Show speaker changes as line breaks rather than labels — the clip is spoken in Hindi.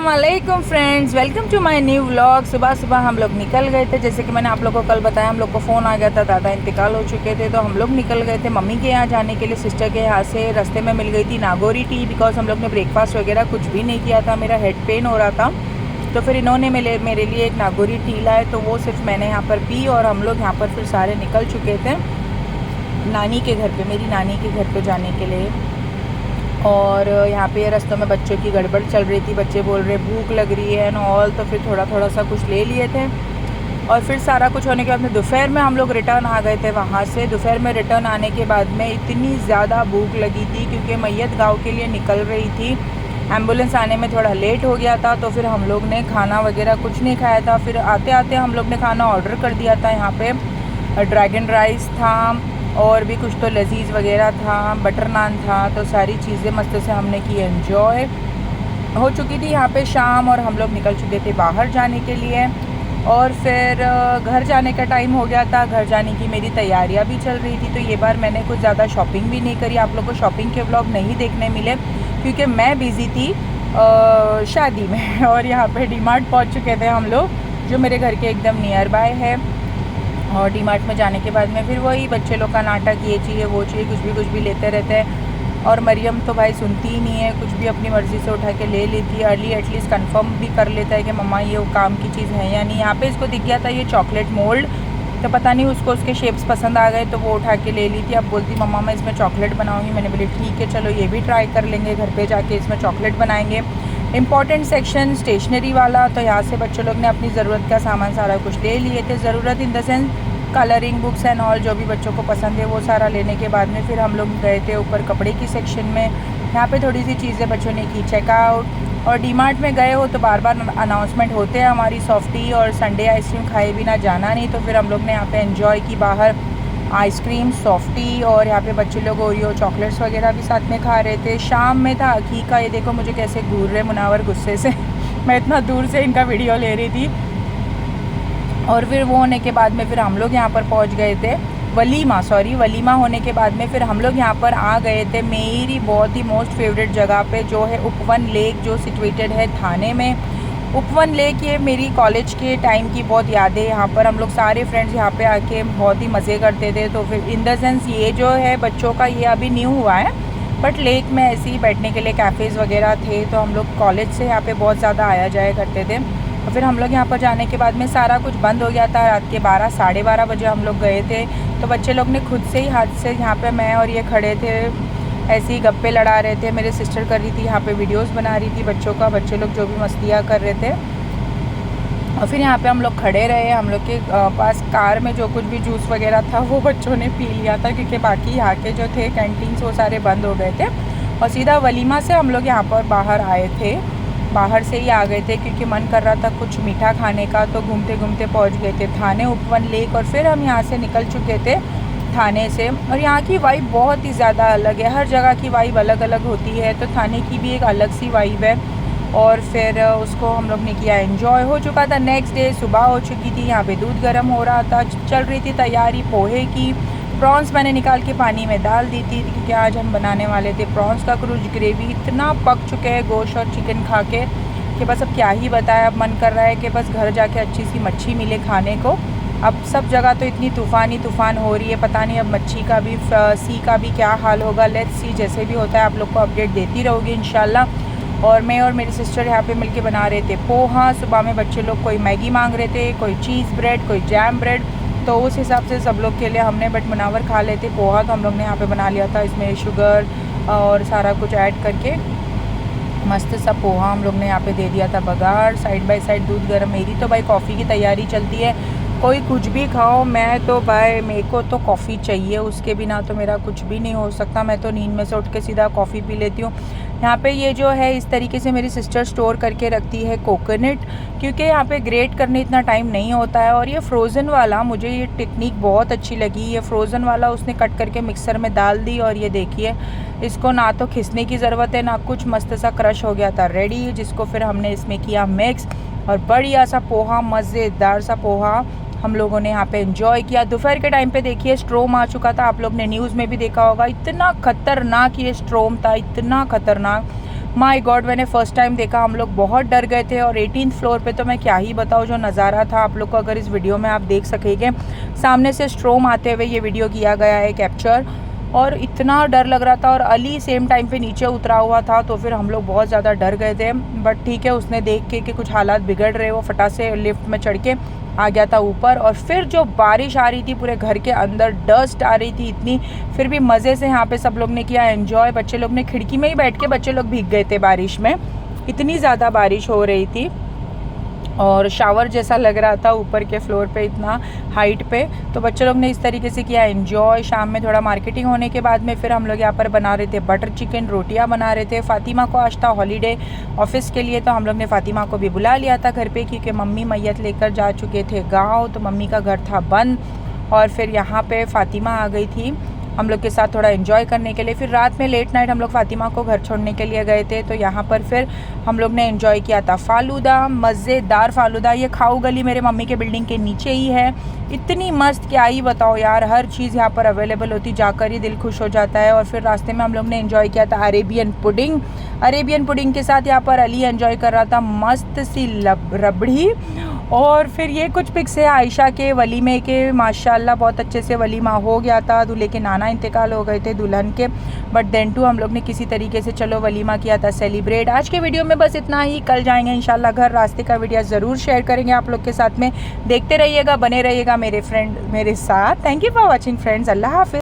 अस्सलामुअलैकुम friends, welcome to my new vlog. सुबह सुबह हम लोग निकल गए थे। जैसे कि मैंने आप लोगों को कल बताया, हम लोग को फ़ोन आ गया था, दादा इंतकाल हो चुके थे, तो हम लोग निकल गए थे मम्मी के यहाँ जाने के लिए। सिस्टर के यहाँ से रास्ते में मिल गई थी नागौरी टी, बिकॉज हम लोग ने ब्रेकफास्ट वगैरह कुछ भी नहीं किया था, मेरा हेड पेन हो रहा था। तो फिर इन्होंने मेरे लिए एक नागौरी टी लाए, तो वो सिर्फ मैंने यहाँ पर पी और हम लोग यहाँ पर फिर सारे निकल चुके थे नानी के घर पे, मेरी नानी के घर पे जाने के लिए। और यहाँ पे रास्तों में बच्चों की गड़बड़ चल रही थी, बच्चे बोल रहे भूख लग रही है एंड ऑल, तो फिर थोड़ा थोड़ा सा कुछ ले लिए थे। और फिर सारा कुछ होने के बाद में दोपहर में हम लोग रिटर्न आ गए थे वहाँ से। दोपहर में रिटर्न आने के बाद में इतनी ज़्यादा भूख लगी थी क्योंकि मैयत गाँव के लिए निकल रही थी, एम्बुलेंस आने में थोड़ा लेट हो गया था, तो फिर हम लोग ने खाना वगैरह कुछ नहीं खाया था। फिर आते आते हम लोग ने खाना ऑर्डर कर दिया था। यहाँ पे ड्रैगन राइस था और भी कुछ तो लजीज वगैरह था, बटर नान था, तो सारी चीज़ें मस्त से हमने की। एंजॉय हो चुकी थी यहाँ पे शाम और हम लोग निकल चुके थे बाहर जाने के लिए। और फिर घर जाने का टाइम हो गया था। घर जाने की मेरी तैयारियाँ भी चल रही थी, तो ये बार मैंने कुछ ज़्यादा शॉपिंग भी नहीं करी। आप लोग को शॉपिंग के व्लॉग नहीं देखने मिले क्योंकि मैं बिज़ी थी शादी में। और यहाँ पे डीमार्ट पहुँच चुके थे हम लोग, जो मेरे घर के एकदम नियर बाय है। और डीमार्ट में जाने के बाद में फिर वही बच्चे लोग का नाटक, ये चाहिए वो चाहिए, कुछ भी लेते रहते हैं। और मरियम तो भाई सुनती ही नहीं है, कुछ भी अपनी मर्ज़ी से उठा के ले लेती है। अर्ली एटलीस्ट कंफर्म भी कर लेता है कि मम्मा ये काम की चीज़ है या नहीं। यहाँ पे इसको दिख गया था ये चॉकलेट मोल्ड, तो पता नहीं उसको उसके शेप्स पसंद आ गए तो वो उठा के ले ली थी। अब बोलती मम्मा मैं इसमें चॉकलेट बनाऊँगी। मैंने बोली ठीक है चलो ये भी ट्राई कर लेंगे, घर पर जाके इसमें चॉकलेट बनाएँगे। इम्पॉर्टेंट सेक्शन स्टेशनरी वाला, तो यहाँ से बच्चों लोग ने अपनी ज़रूरत का सामान सारा कुछ ले लिए थे। ज़रूरत in the sense colouring books and all, जो भी बच्चों को पसंद है वो सारा लेने के बाद में फिर हम लोग गए थे ऊपर कपड़े की सेक्शन में। यहाँ पे थोड़ी सी चीज़ें बच्चों ने की चेकआउट। और डीमार्ट में गए हो तो बार बार अनाउंसमेंट होते हैं हमारी सॉफ्टी और संडे आइसक्रीम खाए बिना जाना नहीं, तो फिर हम लोग ने यहाँ पे एंजॉय की बाहर आइसक्रीम, सॉफ्टी। और यहाँ पे बच्चे लोग ओरियो चॉकलेट्स वगैरह भी साथ में खा रहे थे। शाम में था हकीका, ये देखो मुझे कैसे घूर रहे मुनावर गुस्से से मैं इतना दूर से इनका वीडियो ले रही थी। और फिर वो होने के बाद में फिर हम लोग यहाँ पर पहुँच गए थे वलीमा होने के बाद में फिर हम लोग यहाँ पर आ गए थे मेरी बहुत ही मोस्ट फेवरेट जगह पे, जो है उपवन लेक, जो सिचुएटेड है थाने में। उपवन लेक ये मेरी कॉलेज के टाइम की बहुत यादें। यहाँ पर हम लोग सारे फ्रेंड्स यहाँ पे आके बहुत ही मज़े करते थे। तो फिर इन द सेंस ये जो है बच्चों का ये अभी न्यू हुआ है, बट लेक में ऐसे ही बैठने के लिए कैफ़ेज़ वगैरह थे, तो हम लोग कॉलेज से यहाँ पे बहुत ज़्यादा आया जाया करते थे। और फिर हम लोग यहाँ पर जाने के बाद में सारा कुछ बंद हो गया था। रात के 12 साढ़े 12 बजे हम लोग गए थे, तो बच्चे लोग ने खुद से ही हाथ से, यहाँ पे मैं और ये खड़े थे ऐसे ही गप्पे लड़ा रहे थे। मेरे सिस्टर कर रही थी यहाँ पे वीडियोस बना रही थी बच्चों का, बच्चे लोग जो भी मस्तियाँ कर रहे थे। और फिर यहाँ पे हम लोग खड़े रहे। हम लोग के पास कार में जो कुछ भी जूस वगैरह था वो बच्चों ने पी लिया था, क्योंकि बाकी यहाँ के जो थे कैंटीन्स वो सारे बंद हो गए थे। और सीधा वलीमा से हम लोग यहाँ पर बाहर आए थे, बाहर से ही आ गए थे क्योंकि मन कर रहा था कुछ मीठा खाने का, तो घूमते घूमते पहुंच गए थे थाने उपवन लेक। और फिर हम यहाँ से निकल चुके थे थाने से। और यहाँ की वाइब बहुत ही ज़्यादा अलग है, हर जगह की वाइब अलग अलग होती है, तो थाने की भी एक अलग सी वाइब है। और फिर उसको हम लोग ने किया, एंजॉय हो चुका था। नेक्स्ट डे सुबह हो चुकी थी, यहाँ पे दूध गर्म हो रहा था, चल रही थी तैयारी पोहे की। प्रॉन्स मैंने निकाल के पानी में डाल दी थी क्योंकि आज हम बनाने वाले थे प्रॉन्स का क्रूज ग्रेवी। इतना पक चुके हैं गोश्त और चिकन खा के कि बस अब क्या ही बताएं। अब मन कर रहा है कि बस घर जाके अच्छी सी मच्छी मिले खाने को। अब सब जगह तो इतनी तूफ़ान हो रही है, पता नहीं अब मच्छी का भी, सी का भी क्या हाल होगा। लेट्स सी, जैसे भी होता है आप लोग को अपडेट देती रहूँगी इंशाल्लाह। और मैं और मेरी सिस्टर यहाँ पे मिलके बना रहे थे पोहा। सुबह में बच्चे लोग कोई मैगी मांग रहे थे, कोई चीज़ ब्रेड, कोई जैम ब्रेड, तो उस हिसाब से सब लोग के लिए हमने, बट मुनावर खा लेते पोहा, तो हम लोग ने यहाँ पे बना लिया था। इसमें शुगर और सारा कुछ ऐड करके मस्त सा पोहा हम लोग ने यहाँ पे दे दिया था बघार। साइड बाय साइड दूध गर्म। मेरी तो भाई कॉफ़ी की तैयारी चलती है, कोई कुछ भी खाओ, मैं तो भाई मेरे को तो कॉफ़ी चाहिए, उसके बिना तो मेरा कुछ भी नहीं हो सकता। मैं तो नींद में से उठ के सीधा कॉफ़ी पी लेती हूँ। यहाँ पे ये जो है इस तरीके से मेरी सिस्टर स्टोर करके रखती है कोकोनट, क्योंकि यहाँ पे ग्रेट करने इतना टाइम नहीं होता है। और ये फ्रोज़न वाला, मुझे ये टेक्निक बहुत अच्छी लगी। ये फ्रोज़न वाला उसने कट करके मिक्सर में डाल दी, और ये देखिए इसको ना तो खिसने की ज़रूरत है ना कुछ, मस्त सा क्रश हो गया था रेडी, जिसको फिर हमने इसमें किया मिक्स। और बढ़िया सा पोहा, मज़ेदार सा पोहा हम लोगों ने यहाँ पे एंजॉय किया। दोपहर के टाइम पे देखिए स्ट्रोम आ चुका था, आप लोग ने न्यूज़ में भी देखा होगा। इतना ख़तरनाक ये स्ट्रोम था, इतना ख़तरनाक, माय गॉड, मैंने फ़र्स्ट टाइम देखा, हम लोग बहुत डर गए थे। और 18th फ्लोर पे तो मैं क्या ही बताऊँ, जो नज़ारा था आप लोग को अगर इस वीडियो में आप देख सकेंगे, सामने से स्ट्रोम आते हुए ये वीडियो किया गया है कैप्चर, और इतना डर लग रहा था। और अली सेम टाइम पे नीचे उतरा हुआ था, तो फिर हम लोग बहुत ज़्यादा डर गए थे। बट ठीक है, उसने देख के कि कुछ हालात बिगड़ रहे, वो फटाक से लिफ्ट में चढ़ के आ गया था ऊपर। और फिर जो बारिश आ रही थी, पूरे घर के अंदर डस्ट आ रही थी इतनी, फिर भी मज़े से यहाँ पे सब लोग ने किया एंजॉय। बच्चे लोग ने खिड़की में ही बैठ के, बच्चे लोग भीग गए थे बारिश में, इतनी ज़्यादा बारिश हो रही थी। और शावर जैसा लग रहा था ऊपर के फ्लोर पे, इतना हाइट पे। तो बच्चे लोग ने इस तरीके से किया एंजॉय। शाम में थोड़ा मार्केटिंग होने के बाद में फिर हम लोग यहाँ पर बना रहे थे बटर चिकन, रोटियाँ बना रहे थे। फ़ातिमा को आज था हॉलीडे ऑफिस के लिए, तो हम लोग ने फ़ातिमा को भी बुला लिया था घर पे, क्योंकि मम्मी मैयत लेकर जा चुके थे गाँव, तो मम्मी का घर था बंद। और फिर यहाँ पर फ़ातिमा आ गई थी हम लोग के साथ थोड़ा एंजॉय करने के लिए। फिर रात में लेट नाइट हम लोग फ़ातिमा को घर छोड़ने के लिए गए थे, तो यहाँ पर फिर हम लोग ने एंजॉय किया था फ़ालूदा, मज़ेदार फ़ालूदा। ये खाऊ गली मेरे मम्मी के बिल्डिंग के नीचे ही है, इतनी मस्त, क्या ही बताओ यार, हर चीज़ यहाँ पर अवेलेबल होती, जाकर ही दिल खुश हो जाता है। और फिर रास्ते में हम लोग ने एंजॉय किया था अरेबियन पुडिंग। अरेबियन पुडिंग के साथ यहाँ पर अली एंजॉय कर रहा था मस्त सी रबड़ी। और फिर ये कुछ पिक्स है आयशा के वलीमे के, माशाल्लाह बहुत अच्छे से वलीमा हो गया था। दूल्हे के नाना इंतकाल हो गए थे दुल्हन के, बट देन टू हम लोग ने किसी तरीके से चलो वलीमा किया था सेलिब्रेट। आज के वीडियो में बस इतना ही, कल जाएंगे इंशाल्लाह घर, रास्ते का वीडियो ज़रूर शेयर करेंगे आप लोग के साथ में। देखते रहिएगा, बने रहिएगा मेरे साथ। Thank you for watching friends, Allah हाफिज़।